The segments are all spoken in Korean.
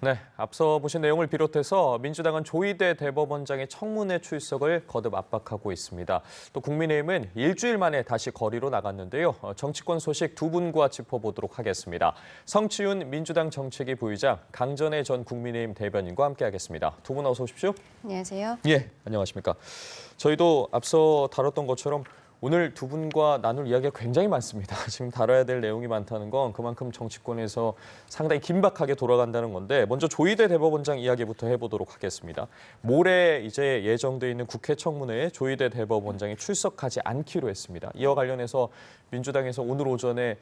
네, 앞서 보신 내용을 비롯해서 민주당은 조희대 대법원장의 청문회 출석을 거듭 압박하고 있습니다. 또 국민의힘은 일주일 만에 다시 거리로 나갔는데요. 정치권 소식 두 분과 짚어보도록 하겠습니다. 성치훈 민주당 정책위 부의장, 강전애 전 국민의힘 대변인과 함께하겠습니다. 두 분 어서 오십시오. 안녕하세요. 예, 안녕하십니까. 저희도 앞서 다뤘던 것처럼 오늘 두 분과 나눌 이야기가 굉장히 많습니다. 지금 다뤄야 될 내용이 많다는 건 그만큼 정치권에서 상당히 긴박하게 돌아간다는 건데 먼저 조희대 대법원장 이야기부터 해보도록 하겠습니다. 모레 이제 예정돼 있는 국회 청문회에 조희대 대법원장이 출석하지 않기로 했습니다. 이와 관련해서 민주당에서 오늘 오전에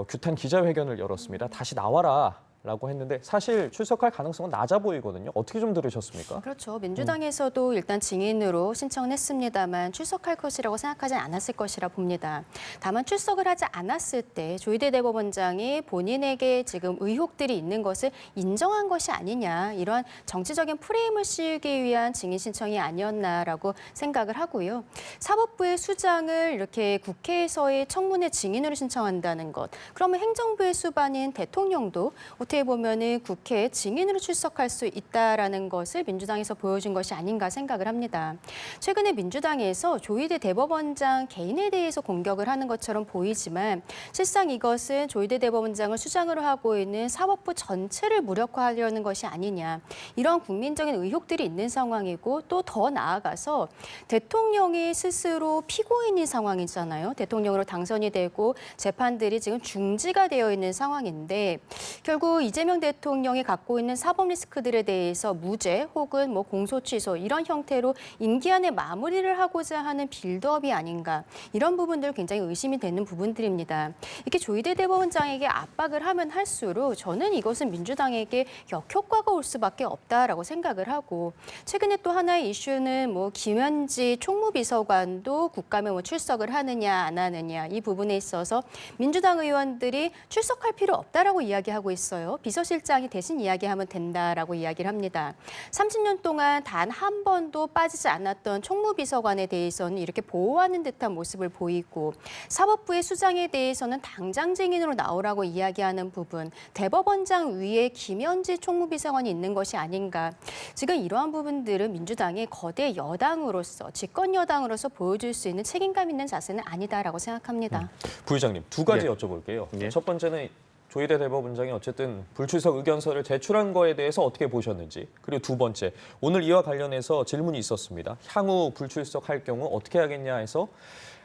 규탄 기자회견을 열었습니다. 다시 나와라. 라고 했는데 사실 출석할 가능성은 낮아 보이거든요. 어떻게 좀 들으셨습니까? 그렇죠. 민주당에서도 일단 증인으로 신청은 했습니다만 출석할 것이라고 생각하지 않았을 것이라 봅니다. 다만 출석을 하지 않았을 때 조희대 대법원장이 본인에게 지금 의혹들이 있는 것을 인정한 것이 아니냐, 이런 정치적인 프레임을 씌우기 위한 증인 신청이 아니었나라고 생각을 하고요. 사법부의 수장을 이렇게 국회에서의 청문회 증인으로 신청한다는 것, 그러면 행정부의 수반인 대통령도 어떻게 보면은 국회에 증인으로 출석할 수 있다라는 것을 민주당에서 보여준 것이 아닌가 생각을 합니다. 최근에 민주당에서 조희대 대법원장 개인에 대해서 공격을 하는 것처럼 보이지만 실상 이것은 조희대 대법원장을 수장으로 하고 있는 사법부 전체를 무력화하려는 것이 아니냐, 이런 국민적인 의혹들이 있는 상황이고, 또 더 나아가서 대통령이 스스로 피고인인 상황이잖아요. 대통령으로 당선이 되고 재판들이 지금 중지가 되어 있는 상황인데 결국 이재명 대통령이 갖고 있는 사법 리스크들에 대해서 무죄 혹은 공소 취소 이런 형태로 임기 안에 마무리를 하고자 하는 빌드업이 아닌가, 이런 부분들 굉장히 의심이 되는 부분들입니다. 이렇게 조희대 대법원장에게 압박을 하면 할수록 저는 이것은 민주당에게 역효과가 올 수밖에 없다라고 생각을 하고, 최근에 또 하나의 이슈는 김현지 총무비서관도 국감에 출석을 하느냐 안 하느냐, 이 부분에 있어서 민주당 의원들이 출석할 필요 없다라고 이야기하고 있어요. 비서실장이 대신 이야기하면 된다라고 이야기를 합니다. 30년 동안 단 한 번도 빠지지 않았던 총무비서관에 대해서는 이렇게 보호하는 듯한 모습을 보이고, 사법부의 수장에 대해서는 당장 증인으로 나오라고 이야기하는 부분, 대법원장 위에 김현지 총무비서관이 있는 것이 아닌가. 지금 이러한 부분들은 민주당의 거대 여당으로서, 집권 여당으로서 보여줄 수 있는 책임감 있는 자세는 아니다라고 생각합니다. 부의장님, 두 가지 여쭤볼게요. 예. 첫 번째는 조희대 대법원장이 어쨌든 불출석 의견서를 제출한 거에 대해서 어떻게 보셨는지, 그리고 두 번째, 오늘 이와 관련해서 질문이 있었습니다. 향후 불출석할 경우 어떻게 하겠냐 해서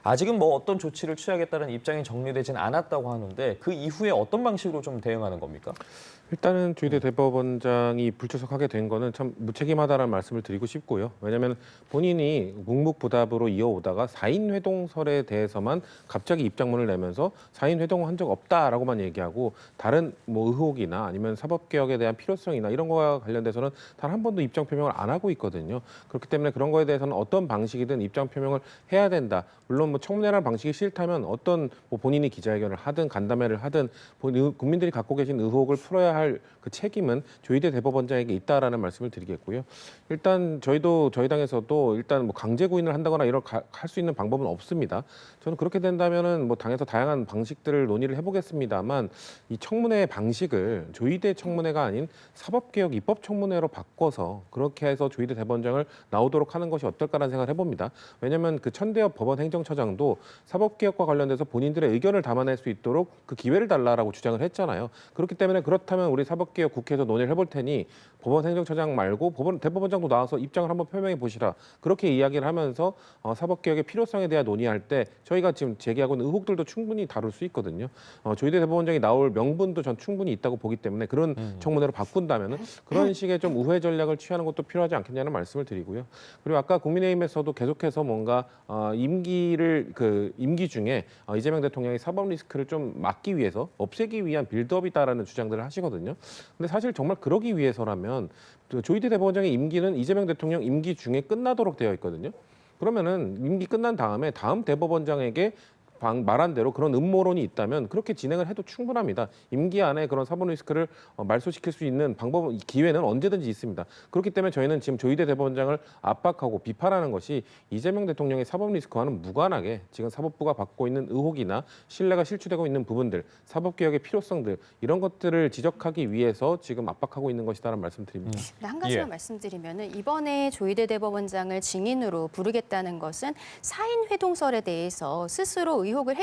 아직은 어떤 조치를 취하겠다는 입장이 정리되진 않았다고 하는데 그 이후에 어떤 방식으로 좀 대응하는 겁니까? 일단은 조희대 대법원장이 불출석하게 된 거는 참 무책임하다는 말씀을 드리고 싶고요. 왜냐하면 본인이 묵묵부답으로 이어오다가 4인 회동설에 대해서만 갑자기 입장문을 내면서 4인 회동한 적 없다라고만 얘기하고, 다른 의혹이나 아니면 사법개혁에 대한 필요성이나 이런 거와 관련돼서는 단 한 번도 입장 표명을 안 하고 있거든요. 그렇기 때문에 그런 거에 대해서는 어떤 방식이든 입장 표명을 해야 된다. 물론 청문회라는 방식이 싫다면 어떤 본인이 기자회견을 하든 간담회를 하든 국민들이 갖고 계신 의혹을 풀어야 할 그 책임은 조희대 대법원장에게 있다라는 말씀을 드리겠고요. 일단 저희 당에서도 일단 강제 구인을 한다거나 할 수 있는 방법은 없습니다. 저는 그렇게 된다면은 당에서 다양한 방식들을 논의를 해보겠습니다만, 이 청문회 방식을 조희대 청문회가 아닌 사법개혁 입법청문회로 바꿔서 그렇게 해서 조희대 대법원장을 나오도록 하는 것이 어떨까라는 생각을 해봅니다. 왜냐하면 그 천대엽 법원행정처장도 사법개혁과 관련돼서 본인들의 의견을 담아낼 수 있도록 그 기회를 달라라고 주장을 했잖아요. 그렇기 때문에 그렇다면 우리 사법개혁 국회에서 논의를 해볼 테니 법원행정처장 말고 대법원장도 나와서 입장을 한번 표명해 보시라, 그렇게 이야기를 하면서 사법개혁의 필요성에 대한 논의할 때 저희가 지금 제기하고 있는 의혹들도 충분히 다룰 수 있거든요. 조희대 대법원장이 나올 명분도 전 충분히 있다고 보기 때문에 그런 청문회로 바꾼다면은 그런 식의 좀 우회 전략을 취하는 것도 필요하지 않겠냐는 말씀을 드리고요. 그리고 아까 국민의힘에서도 계속해서 뭔가 임기 중에 이재명 대통령의 사법 리스크를 좀 막기 위해서, 없애기 위한 빌드업이다라는 주장들을 하시거든요. 근데 사실 정말 그러기 위해서라면 조희대 대법원장의 임기는 이재명 대통령 임기 중에 끝나도록 되어 있거든요. 그러면은 임기 끝난 다음에 다음 대법원장에게 말한 대로 그런 음모론이 있다면 그렇게 진행을 해도 충분합니다. 임기 안에 그런 사법 리스크를 말소시킬 수 있는 기회는 언제든지 있습니다. 그렇기 때문에 저희는 지금 조희대 대법원장을 압박하고 비판하는 것이 이재명 대통령의 사법 리스크와는 무관하게 지금 사법부가 받고 있는 의혹이나 신뢰가 실추되고 있는 부분들, 사법개혁의 필요성들 이런 것들을 지적하기 위해서 지금 압박하고 있는 것이다라는 말씀드립니다. 한 가지만 예. 말씀드리면은 이번에 조희대 대법원장을 증인으로 부르겠다는 것은 사인 회동설에 대해서 스스로 의혹을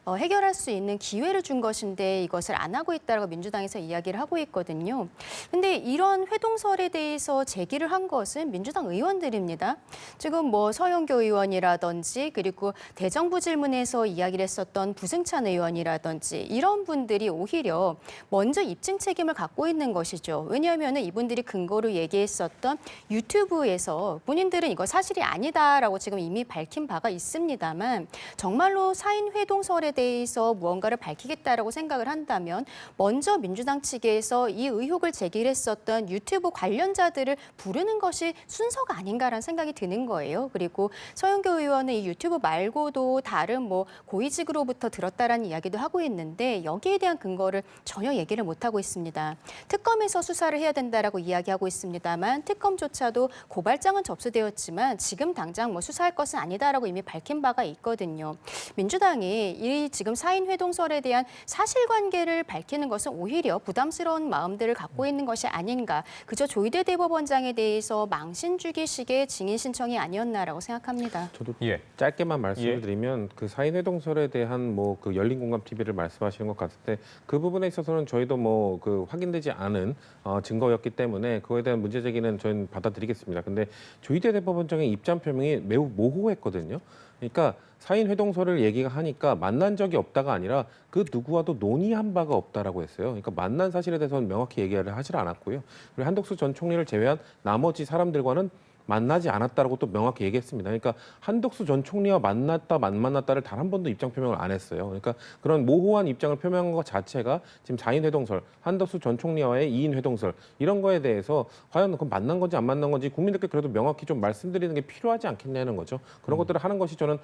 해결할 수 있는 기회를 준 것인데 이것을 안 하고 있다라고 민주당에서 이야기를 하고 있거든요. 근데 이런 회동설에 대해서 제기를 한 것은 민주당 의원들입니다. 지금 뭐 서영교 의원이라든지 그리고 대정부 질문에서 이야기를 했었던 부승찬 의원이라든지 이런 분들이 오히려 먼저 입증 책임을 갖고 있는 것이죠. 왜냐하면 이분들이 근거로 얘기했었던 유튜브에서 본인들은 이거 사실이 아니다라고 지금 이미 밝힌 바가 있습니다만 정말로 사인 회동설에 대해서 무언가를 밝히겠다라고 생각을 한다면 먼저 민주당 측에서 이 의혹을 제기했었던 유튜브 관련자들을 부르는 것이 순서가 아닌가라는 생각이 드는 거예요. 그리고 서영교 의원은 이 유튜브 말고도 다른 뭐 고위직으로부터 들었다라는 이야기도 하고 있는데 여기에 대한 근거를 전혀 얘기를 못하고 있습니다. 특검에서 수사를 해야 된다라고 이야기하고 있습니다만 특검조차도 고발장은 접수되었지만 지금 당장 뭐 수사할 것은 아니다라고 이미 밝힌 바가 있거든요. 민주당이 이 지금 사인 회동설에 대한 사실관계를 밝히는 것은 오히려 부담스러운 마음들을 갖고 있는 것이 아닌가. 그저 조희대 대법원장에 대해서 망신 주기식의 증인 신청이 아니었나라고 생각합니다. 저도 예. 짧게만 말씀을 드리면 그 사인 회동설에 대한 뭐 그 열린 공감 TV를 말씀하시는 것 같을 때 그 부분에 있어서는 저희도 뭐 그 확인되지 않은 증거였기 때문에 그거에 대한 문제 제기는 저희는 받아들이겠습니다. 근데 조희대 대법원장의 입장 표명이 매우 모호했거든요. 그러니까 사인 회동설을 얘기가 하니까 만난 적이 없다가 아니라 그 누구와도 논의한 바가 없다라고 했어요. 그러니까 만난 사실에 대해서는 명확히 얘기를 하질 않았고요. 그리고 한덕수 전 총리를 제외한 나머지 사람들과는 만나지 않았다라고 또 명확히 얘기했습니다. 그러니까 한덕수 전 총리와 만났다, 안 만났다를 단 한 번도 입장 표명을 안 했어요. 그러니까 그런 모호한 입장을 표명한 것 자체가 지금 자인 회동설, 한덕수 전 총리와의 이인 회동설 이런 거에 대해서 과연 그건 만난 건지 안 만난 건지 국민들께 그래도 명확히 좀 말씀드리는 게 필요하지 않겠냐는 거죠. 그런 것들을 하는 것이 저는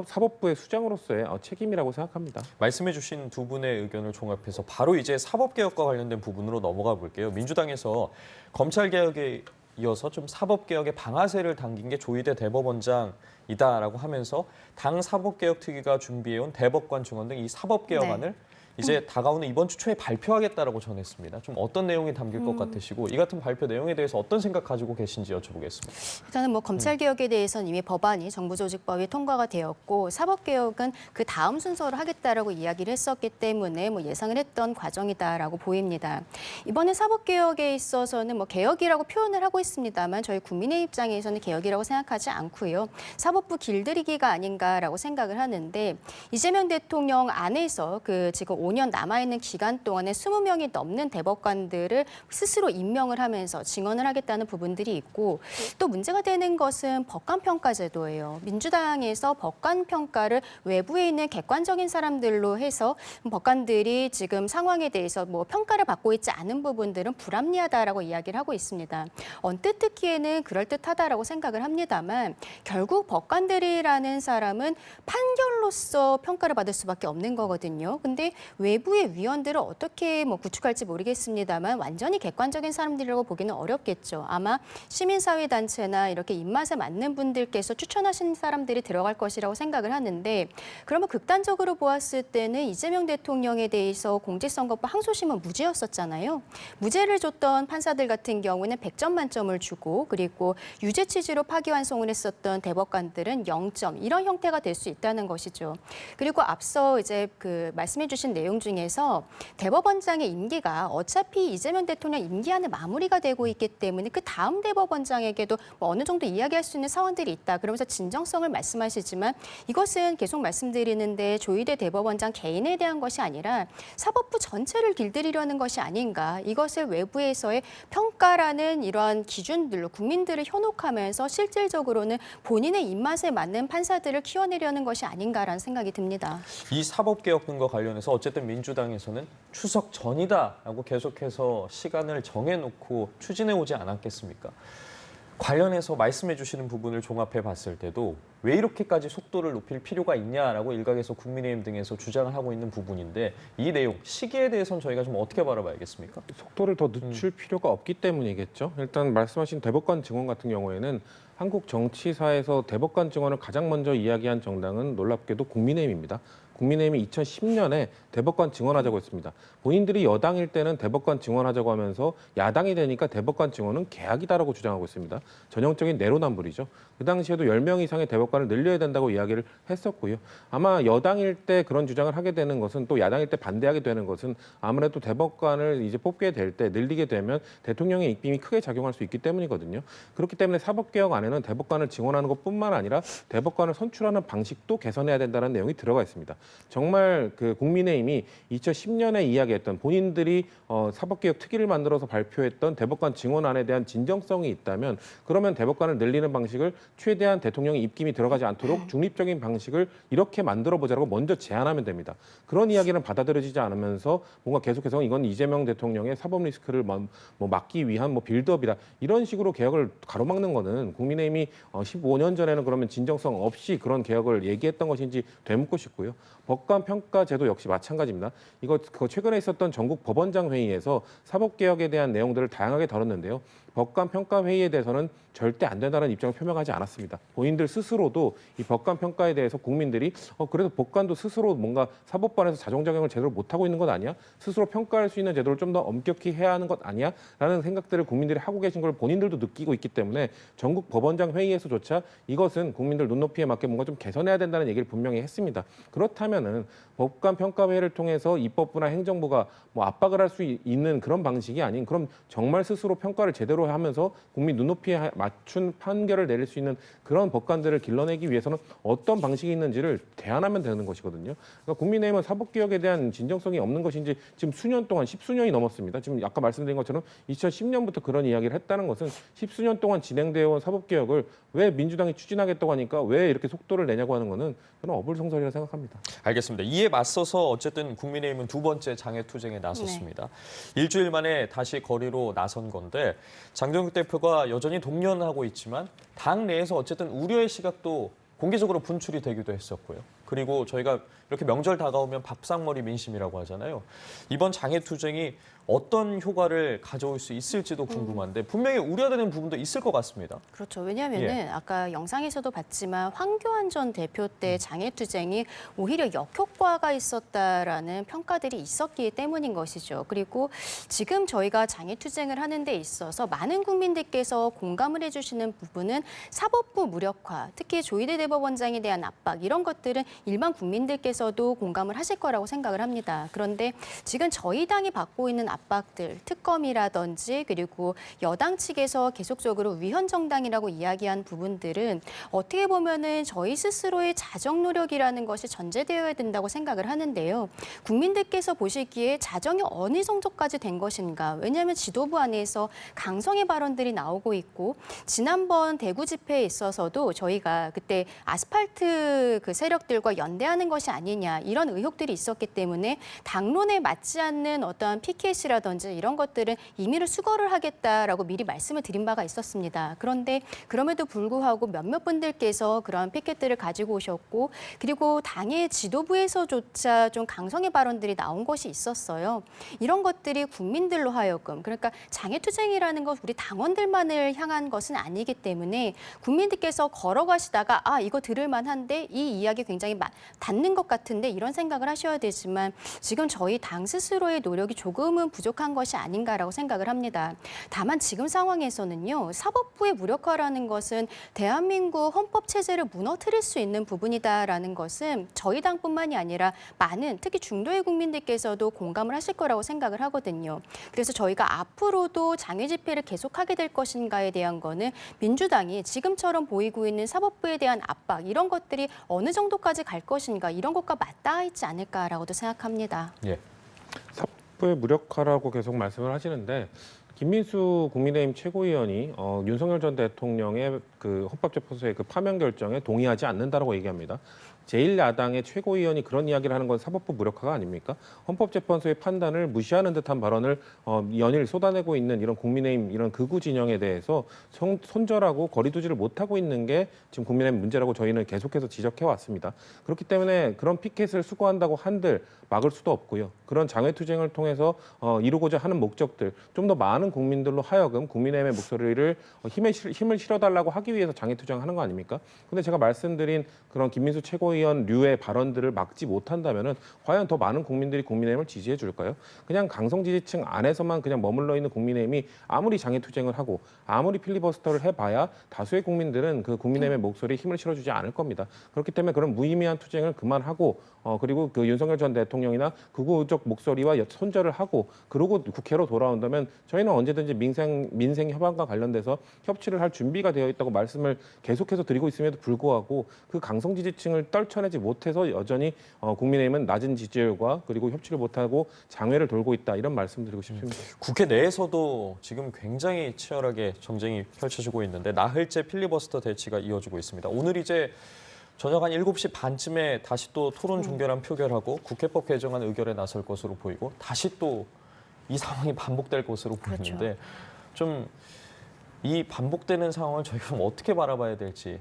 사법부의 수장으로서의 책임이라고 생각합니다. 말씀해 주신 두 분의 의견을 종합해서 바로 이제 사법개혁과 관련된 부분으로 넘어가 볼게요. 민주당에서 검찰개혁에 이어서 좀 사법개혁의 방아쇠를 당긴 게 조희대 대법원장이다라고 하면서 당 사법개혁특위가 준비해온 대법관 증언 등 이 사법개혁안을 이제 다가오는 이번 주 초에 발표하겠다라고 전했습니다. 좀 어떤 내용이 담길 것 같으시고 이 같은 발표 내용에 대해서 어떤 생각 가지고 계신지 여쭤보겠습니다. 일단은 뭐 검찰개혁에 대해서는 이미 법안이 정부조직법이 통과가 되었고 사법개혁은 그 다음 순서로 하겠다라고 이야기를 했었기 때문에 뭐 예상을 했던 과정이다라고 보입니다. 이번에 사법개혁에 있어서는 뭐 개혁이라고 표현을 하고 있습니다만 저희 국민의 입장에서는 개혁이라고 생각하지 않고요. 사법부 길들이기가 아닌가라고 생각을 하는데 이재명 대통령 안에서 그 지금 5년 남아있는 기간 동안에 20명이 넘는 대법관들을 스스로 임명을 하면서 증언을 하겠다는 부분들이 있고 또 문제가 되는 것은 법관평가 제도예요. 민주당에서 법관평가를 외부에 있는 객관적인 사람들로 해서 법관들이 지금 상황에 대해서 뭐 평가를 받고 있지 않은 부분들은 불합리하다라고 이야기를 하고 있습니다. 언뜻 듣기에는 그럴듯하다라고 생각을 합니다만 결국 법관들이라는 사람은 판결로서 평가를 받을 수밖에 없는 거거든요. 근데 외부의 위원들을 어떻게 뭐 구축할지 모르겠습니다만 완전히 객관적인 사람들이라고 보기는 어렵겠죠. 아마 시민사회단체나 이렇게 입맛에 맞는 분들께서 추천하신 사람들이 들어갈 것이라고 생각을 하는데 그러면 극단적으로 보았을 때는 이재명 대통령에 대해서 공직선거법 항소심은 무죄였었잖아요. 무죄를 줬던 판사들 같은 경우는 100점 만점을 주고 그리고 유죄 취지로 파기환송을 했었던 대법관들은 0점 이런 형태가 될 수 있다는 것이죠. 그리고 앞서 이제 그 말씀해 주신 내용 중에서 대법원장의 임기가 어차피 이재명 대통령 임기 안에 마무리가 되고 있기 때문에 그 다음 대법원장에게도 뭐 어느 정도 이야기할 수 있는 사원들이 있다. 그러면서 진정성을 말씀하시지만 이것은 계속 말씀드리는데 조희대 대법원장 개인에 대한 것이 아니라 사법부 전체를 길들이려는 것이 아닌가. 이것을 외부에서의 평가라는 이러한 기준들로 국민들을 현혹하면서 실질적으로는 본인의 입맛에 맞는 판사들을 키워내려는 것이 아닌가라는 생각이 듭니다. 이 사법개혁 등과 관련해서 어쨌든 민주당에서는 추석 전이다라고 계속해서 시간을 정해놓고 추진해 오지 않았겠습니까? 관련해서 말씀해 주시는 부분을 종합해 봤을 때도 왜 이렇게까지 속도를 높일 필요가 있냐라고 일각에서 국민의힘 등에서 주장을 하고 있는 부분인데 이 내용, 시기에 대해서는 저희가 좀 어떻게 바라봐야겠습니까? 속도를 더 늦출 필요가 없기 때문이겠죠. 일단 말씀하신 대법관 증언 같은 경우에는 한국 정치사에서 대법관 증언을 가장 먼저 이야기한 정당은 놀랍게도 국민의힘입니다. 국민의힘이 2010년에 대법관 증언하자고 했습니다. 본인들이 여당일 때는 대법관 증언하자고 하면서 야당이 되니까 대법관 증언은 계약이다라고 주장하고 있습니다. 전형적인 내로남불이죠. 그 당시에도 10명 이상의 대법관을 늘려야 된다고 이야기를 했었고요. 아마 여당일 때 그런 주장을 하게 되는 것은 또 야당일 때 반대하게 되는 것은 아무래도 대법관을 이제 뽑게 될 때 늘리게 되면 대통령의 입김이 크게 작용할 수 있기 때문이거든요. 그렇기 때문에 사법개혁 안에는 대법관을 증언하는 것뿐만 아니라 대법관을 선출하는 방식도 개선해야 된다는 내용이 들어가 있습니다. 정말 그 국민의힘이 2010년에 이야기했던 본인들이 사법개혁 특위를 만들어서 발표했던 대법관 증언안에 대한 진정성이 있다면 그러면 대법관을 늘리는 방식을 최대한 대통령의 입김이 들어가지 않도록 중립적인 방식을 이렇게 만들어보자고 먼저 제안하면 됩니다. 그런 이야기는 받아들여지지 않으면서 뭔가 계속해서 이건 이재명 대통령의 사법 리스크를 막기 위한 빌드업이다. 이런 식으로 개혁을 가로막는 거는 국민의힘이 15년 전에는 그러면 진정성 없이 그런 개혁을 얘기했던 것인지 되묻고 싶고요. 법관 평가 제도 역시 마찬가지입니다. 그거 최근에 있었던 전국 법원장 회의에서 사법개혁에 대한 내용들을 다양하게 다뤘는데요. 법관 평가 회의에 대해서는 절대 안 된다는 입장을 표명하지 않았습니다. 본인들 스스로도 이 법관 평가에 대해서 국민들이 그래도 법관도 스스로 뭔가 사법반에서 자정작용을 제대로 못하고 있는 것 아니야? 스스로 평가할 수 있는 제도를 좀 더 엄격히 해야 하는 것 아니야? 라는 생각들을 국민들이 하고 계신 걸 본인들도 느끼고 있기 때문에 전국 법원장 회의에서조차 이것은 국민들 눈높이에 맞게 뭔가 좀 개선해야 된다는 얘기를 분명히 했습니다. 그렇다면은 법관 평가회를 통해서 입법부나 행정부가 압박을 할 수 있는 그런 방식이 아닌 그럼 정말 스스로 평가를 제대로 하면서 국민 눈높이에 맞춘 판결을 내릴 수 있는 그런 법관들을 길러내기 위해서는 어떤 방식이 있는지를 대안하면 되는 것이거든요. 그러니까 국민의힘은 사법개혁에 대한 진정성이 없는 것인지 지금 수년 동안 10수년이 넘었습니다. 지금 아까 말씀드린 것처럼 2010년부터 그런 이야기를 했다는 것은 10수년 동안 진행되어 온 사법개혁을 왜 민주당이 추진하겠다고 하니까 왜 이렇게 속도를 내냐고 하는 것은 저는 어불성설이라고 생각합니다. 알겠습니다. 이에 맞서서 어쨌든 국민의힘은 두 번째 장외투쟁에 나섰습니다. 일주일 만에 다시 거리로 나선 건데 장정국 대표가 여전히 동련하고 있지만 당 내에서 어쨌든 우려의 시각도 공개적으로 분출이 되기도 했었고요. 그리고 저희가 이렇게 명절 다가오면 밥상머리 민심이라고 하잖아요. 이번 장외투쟁이 어떤 효과를 가져올 수 있을지도 궁금한데 분명히 우려되는 부분도 있을 것 같습니다. 그렇죠. 왜냐하면은 아까 영상에서도 봤지만 황교안 전 대표 때 장외투쟁이 오히려 역효과가 있었다라는 평가들이 있었기 때문인 것이죠. 그리고 지금 저희가 장외투쟁을 하는 데 있어서 많은 국민들께서 공감을 해주시는 부분은 사법부 무력화, 특히 조희대 대법원장에 대한 압박 이런 것들은 일반 국민들께서도 공감을 하실 거라고 생각을 합니다. 그런데 지금 저희 당이 받고 있는 압박들, 특검이라든지 그리고 여당 측에서 계속적으로 위헌 정당이라고 이야기한 부분들은 어떻게 보면은 저희 스스로의 자정 노력이라는 것이 전제되어야 된다고 생각을 하는데요. 국민들께서 보시기에 자정이 어느 정도까지 된 것인가? 왜냐하면 지도부 안에서 강성의 발언들이 나오고 있고 지난번 대구 집회에 있어서도 저희가 그때 아스팔트 그 세력들과 연대하는 것이 아니냐 이런 의혹들이 있었기 때문에 당론에 맞지 않는 어떠한 피켓이라든지 이런 것들은 임의로 수거를 하겠다라고 미리 말씀을 드린 바가 있었습니다. 그런데 그럼에도 불구하고 몇몇 분들께서 그런 피켓들을 가지고 오셨고 그리고 당의 지도부에서조차 좀 강성의 발언들이 나온 것이 있었어요. 이런 것들이 국민들로 하여금 그러니까 장외투쟁이라는 것 우리 당원들만을 향한 것은 아니기 때문에 국민들께서 걸어가시다가 이거 들을 만한데 이 이야기 굉장히 닿는 것 같은데 이런 생각을 하셔야 되지만 지금 저희 당 스스로의 노력이 조금은 부족한 것이 아닌가라고 생각을 합니다. 다만 지금 상황에서는요. 사법부의 무력화라는 것은 대한민국 헌법 체제를 무너뜨릴 수 있는 부분이다라는 것은 저희 당뿐만이 아니라 많은 특히 중도의 국민들께서도 공감을 하실 거라고 생각을 하거든요. 그래서 저희가 앞으로도 장외 집회를 계속하게 될 것인가에 대한 거는 민주당이 지금처럼 보이고 있는 사법부에 대한 압박 이런 것들이 어느 정도까지 갈 것인가 이런 것과 맞닿아 있지 않을까라고도 생각합니다. 예. 사법부의 무력화라고 계속 말씀을 하시는데 김민수 국민의힘 최고위원이 윤석열 전 대통령의 그 헌법재판소의 그 파면 결정에 동의하지 않는다라고 얘기합니다. 제1야당의 최고위원이 그런 이야기를 하는 건 사법부 무력화가 아닙니까? 헌법재판소의 판단을 무시하는 듯한 발언을 연일 쏟아내고 있는 이런 국민의힘 이런 극우 진영에 대해서 손절하고 거리두지를 못하고 있는 게 지금 국민의힘 문제라고 저희는 계속해서 지적해 왔습니다. 그렇기 때문에 그런 피켓을 수거한다고 한들 막을 수도 없고요. 그런 장외투쟁을 통해서 이루고자 하는 목적들, 좀 더 많은 국민들로 하여금 국민의힘의 목소리를 힘을 실어달라고 하기 위해서 장외투쟁하는 거 아닙니까? 근데 제가 말씀드린 그런 김민수 최고위원 류의 발언들을 막지 못한다면은 과연 더 많은 국민들이 국민의힘을 지지해 줄까요? 그냥 강성 지지층 안에서만 그냥 머물러 있는 국민의힘이 아무리 장외투쟁을 하고 아무리 필리버스터를 해봐야 다수의 국민들은 그 국민의힘의 목소리에 힘을 실어주지 않을 겁니다. 그렇기 때문에 그런 무의미한 투쟁을 그만하고 그리고 그 윤석열 전 대통령이나 극우적 목소리와 손절을 하고 그러고 국회로 돌아온다면 저희는 언제든지 민생 협안과 관련돼서 협치를 할 준비가 되어 있다고 말씀을 계속해서 드리고 있음에도 불구하고 그 강성 지지층을 떨쳐내지 못해서 여전히 국민의힘은 낮은 지지율과 그리고 협치를 못하고 장외를 돌고 있다 이런 말씀드리고 싶습니다. 국회 내에서도 지금 굉장히 치열하게 정쟁이 펼쳐지고 있는데 나흘째 필리버스터 대치가 이어지고 있습니다. 오늘 이제 저녁 한 7시 반쯤에 다시 또 토론 종결안 표결하고 국회법 개정안 의결에 나설 것으로 보이고 다시 또 이 상황이 반복될 것으로 보이는데 그렇죠. 좀 이 반복되는 상황을 저희가 좀 어떻게 바라봐야 될지.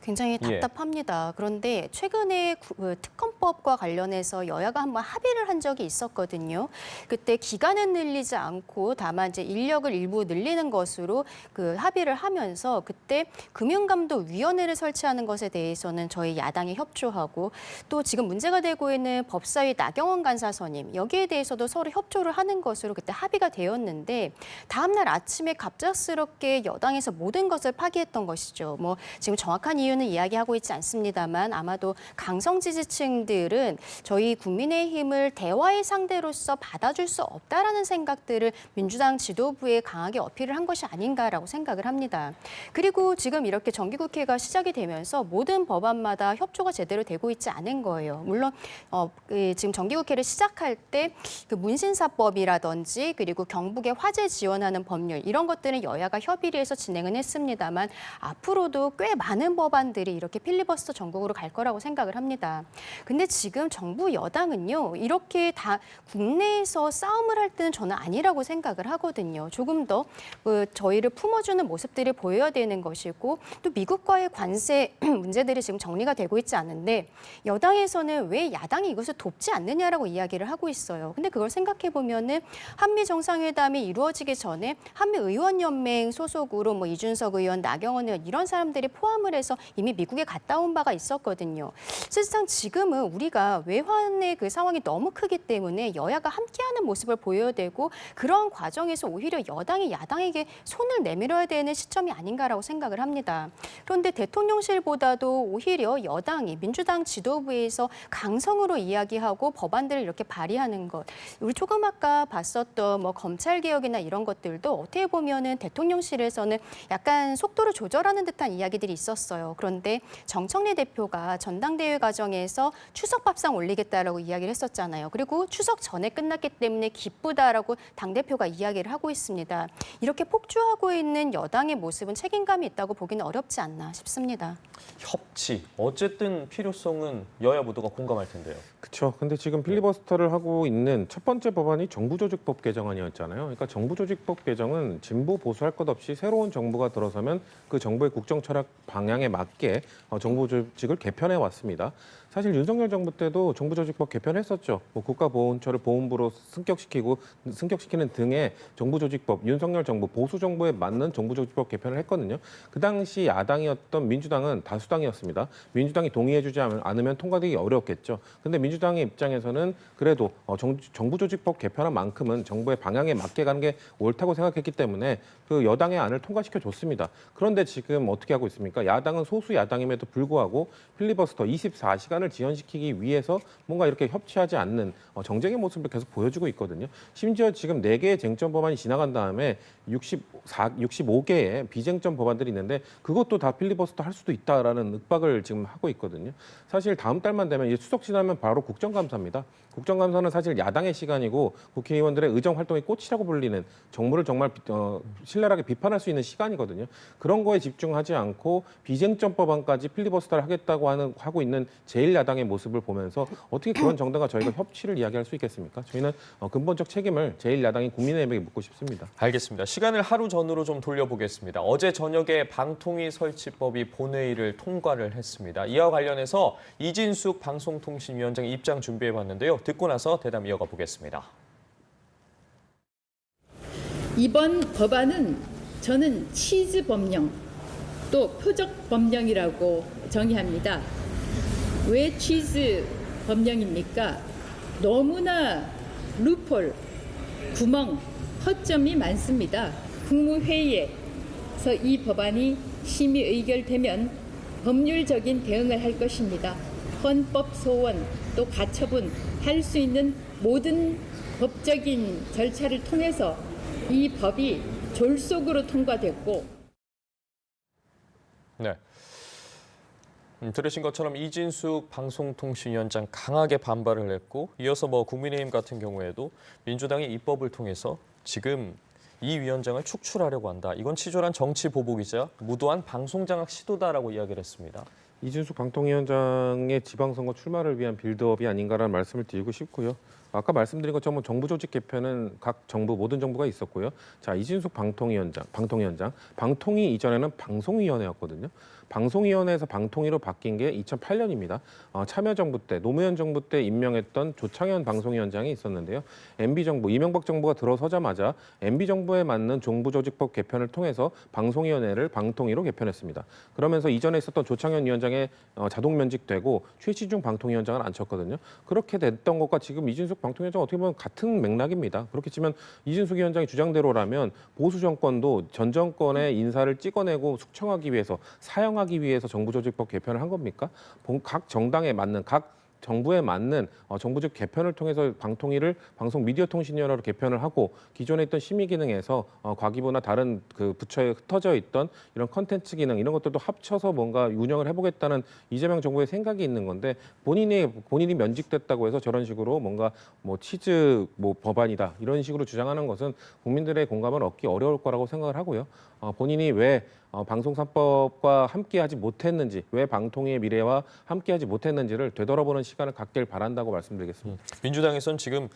굉장히 답답합니다. 그런데 최근에 특검법과 관련해서 여야가 한번 합의를 한 적이 있었거든요. 그때 기간은 늘리지 않고 다만 이제 인력을 일부 늘리는 것으로 그 합의를 하면서 그때 금융감독위원회를 설치하는 것에 대해서는 저희 야당이 협조하고 또 지금 문제가 되고 있는 법사위 나경원 간사 선임 여기에 대해서도 서로 협조를 하는 것으로 그때 합의가 되었는데 다음 날 아침에 갑작스럽게 여당에서 모든 것을 파기했던 것이죠. 뭐 지금 정확한 이유는 이야기하고 있지 않습니다만 아마도 강성 지지층들은 저희 국민의힘을 대화의 상대로서 받아줄 수 없다라는 생각들을 민주당 지도부에 강하게 어필을 한 것이 아닌가라고 생각을 합니다. 그리고 지금 이렇게 정기국회가 시작이 되면서 모든 법안마다 협조가 제대로 되고 있지 않은 거예요. 물론 지금 정기국회를 시작할 때 그 문신사법이라든지 그리고 경북에 화재 지원하는 법률 이런 것들은 여야가 협의를 해서 진행은 했습니다만 앞으로도 꽤 많은 법안들이 이렇게 필리버스터 전국으로 갈 거라고 생각을 합니다. 근데 지금 정부 여당은요, 이렇게 다 국내에서 싸움을 할 때는 저는 아니라고 생각을 하거든요. 조금 더 저희를 품어주는 모습들이 보여야 되는 것이고 또 미국과의 관세 문제들이 지금 정리가 되고 있지 않은데 여당에서는 왜 야당이 이것을 돕지 않느냐라고 이야기를 하고 있어요. 근데 그걸 생각해 보면은 한미 정상회담이 이루어지기 전에 한미 의원연맹 소속으로 뭐 이준석 의원, 나경원 의원 이런 사람들이 포함을 해서 이미 미국에 갔다 온 바가 있었거든요. 실상 지금은 우리가 외환의 그 상황이 너무 크기 때문에 여야가 함께하는 모습을 보여야 되고 그런 과정에서 오히려 여당이 야당에게 손을 내밀어야 되는 시점이 아닌가라고 생각을 합니다. 그런데 대통령실보다도 오히려 여당이 민주당 지도부에서 강성으로 이야기하고 법안들을 이렇게 발의하는 것. 우리 조금 아까 봤었던 뭐 검찰개혁이나 이런 것들도 어떻게 보면은 대통령실에서는 약간 속도를 조절하는 듯한 이야기들이 있었어요. 그런데 정청래 대표가 전당대회 과정에서 추석 밥상 올리겠다라고 이야기를 했었잖아요. 그리고 추석 전에 끝났기 때문에 기쁘다라고 당대표가 이야기를 하고 있습니다. 이렇게 폭주하고 있는 여당의 모습은 책임감이 있다고 보기는 어렵지 않나 싶습니다. 협치, 어쨌든 필요성은 여야 모두가 공감할 텐데요. 그렇죠. 근데 지금 필리버스터를 하고 있는 첫 번째 법안이 정부조직법 개정안이었잖아요. 그러니까 정부조직법 개정은 진보 보수할 것 없이 새로운 정부가 들어서면 그 정부의 국정 철학 방향에 맞게 정부조직을 개편해 왔습니다. 사실 윤석열 정부 때도 정부조직법 개편했었죠. 뭐 국가보훈처를 보훈부로 승격시키는 등의 정부조직법, 윤석열 정부, 보수 정부에 맞는 정부조직법 개편을 했거든요. 그 당시 야당이었던 민주당은 다수당이었습니다. 민주당이 동의해주지 않으면 통과되기 어려웠겠죠. 근데 민주당의 입장에서는 그래도 정부조직법 개편한 만큼은 정부의 방향에 맞게 가는 게 옳다고 생각했기 때문에 그 여당의 안을 통과시켜 줬습니다. 그런데 지금 어떻게 하고 있습니까? 야당은 소수 야당임에도 불구하고 필리버스터 24시간을 지연시키기 위해서 뭔가 이렇게 협치하지 않는 정쟁의 모습을 계속 보여주고 있거든요. 심지어 지금 4개의 쟁점 법안이 지나간 다음에 65개의 비쟁점 법안들이 있는데 그것도 다 필리버스터 할 수도 있다라는 윽박을 지금 하고 있거든요. 사실 다음 달만 되면 이제 추석 지나면 바로 국정감사입니다. 국정감사는 사실 야당의 시간이고 국회의원들의 의정 활동의 꽃이라고 불리는 정부를 정말 신랄하게 비판할 수 있는 시간이거든요. 그런 거에 집중하지 않고 비쟁점 법안까지 필리버스터를 하겠다고 하고 있는 제1 제1야당의 모습을 보면서 어떻게 그런 정당과 저희가 협치를 이야기할 수 있겠습니까? 저희는 근본적 책임을 제1야당인 국민의힘에게 묻고 싶습니다. 알겠습니다. 시간을 하루 전으로 좀 돌려보겠습니다. 어제 저녁에 방통위 설치법이 본회의를 통과를 했습니다. 이와 관련해서 이진숙 방송통신위원장 입장 준비해봤는데요. 듣고 나서 대담 이어가 보겠습니다. 이번 법안은 저는 치즈 법령 또 표적 법령이라고 정의합니다. 왜 치즈 법령입니까? 너무나 루폴, 구멍, 허점이 많습니다. 국무회의에서 이 법안이 심의 의결되면 법률적인 대응을 할 것입니다. 헌법 소원 또 가처분 할 수 있는 모든 법적인 절차를 통해서 이 법이 졸속으로 통과됐고. 네. 들으신 것처럼 이진숙 방송통신위원장 강하게 반발을 했고 이어서 국민의힘 같은 경우에도 민주당이 입법을 통해서 지금 이 위원장을 축출하려고 한다. 이건 치졸한 정치 보복이자 무도한 방송장악 시도다라고 이야기를 했습니다. 이준숙 방통위원장의 지방선거 출마를 위한 빌드업이 아닌가라는 말씀을 드리고 싶고요. 아까 말씀드린 것처럼 정부 조직 개편은 각 정부 모든 정부가 있었고요. 자, 이준숙 방통위원장, 방통위 이전에는 방송위원회였거든요. 방송위원회에서 방통위로 바뀐 게 2008년입니다. 참여정부 때, 노무현 정부 때 임명했던 조창현 방송위원장이 있었는데요. MB정부, 이명박 정부가 들어서자마자 MB정부에 맞는 정부조직법 개편을 통해서 방송위원회를 방통위로 개편했습니다. 그러면서 이전에 있었던 조창현 위원장의 자동 면직되고 최시중 방통위원장을 앉혔거든요. 그렇게 됐던 것과 지금 이준숙 방통위원장 어떻게 보면 같은 맥락입니다. 그렇게 치면 이준숙 위원장의 주장대로라면 보수 정권도 전 정권의 인사를 찍어내고 숙청하기 위해서 사형하기 위해서 정부조직법 개편을 한 겁니까? 각 정당에 맞는 각 정부에 맞는 정부적 개편을 통해서 방통위를 방송미디어통신위원회로 개편을 하고 기존에 있던 심의 기능에서 과기부나 다른 그 부처에 흩어져 있던 이런 컨텐츠 기능 이런 것들도 합쳐서 뭔가 운영을 해보겠다는 이재명 정부의 생각이 있는 건데 본인이 면직됐다고 해서 저런 식으로 뭔가 치즈 법안이다 이런 식으로 주장하는 것은 국민들의 공감을 얻기 어려울 거라고 생각을 하고요. 본인이 왜 방송 3법과 함께하지 못했는지, 왜 방통위의 미래와 함께하지 못했는지를 되돌아보는 시간을 갖길 바란다고 말씀드리겠습니다. 민주당에서는 지금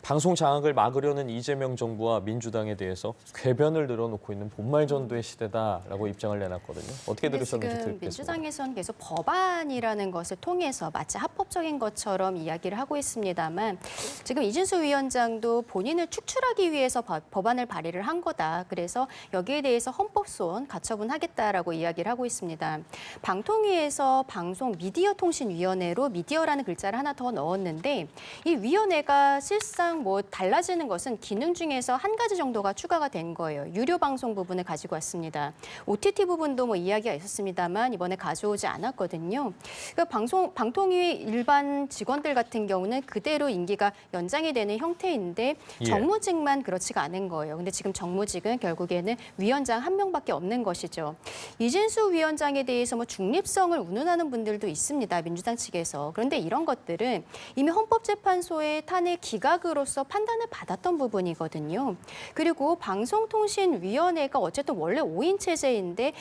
방송 장악을 막으려는 이재명 정부와 민주당에 대해서 궤변을 늘어놓고 있는 본말전도의 시대다라고 입장을 내놨거든요. 어떻게 들으셨는지 지금 듣겠습니다. 민주당에서는 계속 법안이라는 것을 통해서 마치 합법적인 것처럼 이야기를 하고 있습니다만 지금 이준수 위원장도 본인을 축출하기 위해서 법안을 발의를 한 거다. 그래서 여기에 대해서 헌법소원 가처분하겠다라고 이야기를 하고 있습니다. 방통위에서 방송미디어통신위원회로 미디어라는 글자를 하나 더 넣었는데 이 위원회가 실상 달라지는 것은 기능 중에서 한 가지 정도가 추가가 된 거예요. 유료 방송 부분을 가지고 왔습니다. OTT 부분도 이야기가 있었습니다만 이번에 가져오지 않았거든요. 그러니까 방통위 일반 직원들 같은 경우는 그대로 임기가 연장이 되는 형태인데 정무직만 그렇지가 않은 거예요. 근데 지금 정무직은 결국에는 위원장 한 명밖에 없는 것이죠. 이진수 위원장에 대해서 중립성을 운운하는 분들도 있습니다. 민주당 측에서. 그런데 이런 것들은 이미 헌법재판소의 탄핵 기각으로 판단을 받았던 부분이거든요. 그리고 방송통신위원회가 어쨌든 원래 5인 체제인데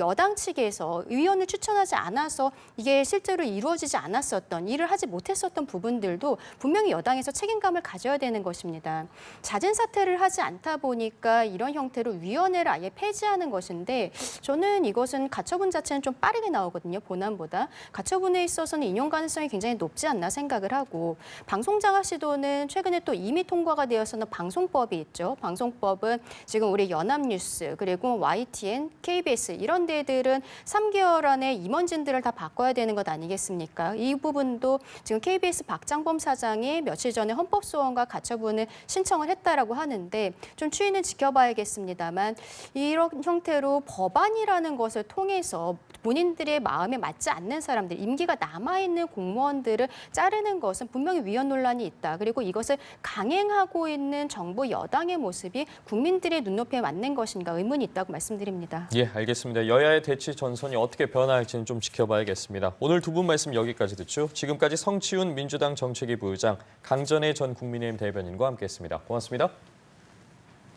여당 측에서 위원을 추천하지 않아서 이게 실제로 이루어지지 않았었던 일을 하지 못했었던 부분들도 분명히 여당에서 책임감을 가져야 되는 것입니다. 잦은 사퇴를 하지 않다 보니까 이런 형태로 위원회를 아예 폐지하는 것인데 저는 이것은 가처분 자체는 좀 빠르게 나오거든요. 본안보다. 가처분에 있어서는 인용 가능성이 굉장히 높지 않나 생각을 하고 방송장악 시도는 최근에 또 이미 통과가 되어서는 방송법이 있죠. 방송법은 지금 우리 연합뉴스 그리고 YTN, KBS 이런 데들은 3개월 안에 임원진들을 다 바꿔야 되는 것 아니겠습니까? 이 부분도 지금 KBS 박장범 사장이 며칠 전에 헌법소원과 가처분을 신청을 했다라고 하는데 좀 추이는 지켜봐야겠습니다만 이런 형태로 법안이라는 것을 통해서 본인들의 마음에 맞지 않는 사람들, 임기가 남아있는 공무원들을 자르는 것은 분명히 위헌 논란이 있다. 그리고 이것을 강행하고 있는 정부 여당의 모습이 국민들의 눈높이에 맞는 것인가 의문이 있다고 말씀드립니다. 예, 알겠습니다. 여야의 대치 전선이 어떻게 변화할지는 좀 지켜봐야겠습니다. 오늘 두 분 말씀 여기까지 듣죠. 지금까지 성치훈 민주당 정책위 부의장, 강전애 전 국민의힘 대변인과 함께했습니다. 고맙습니다.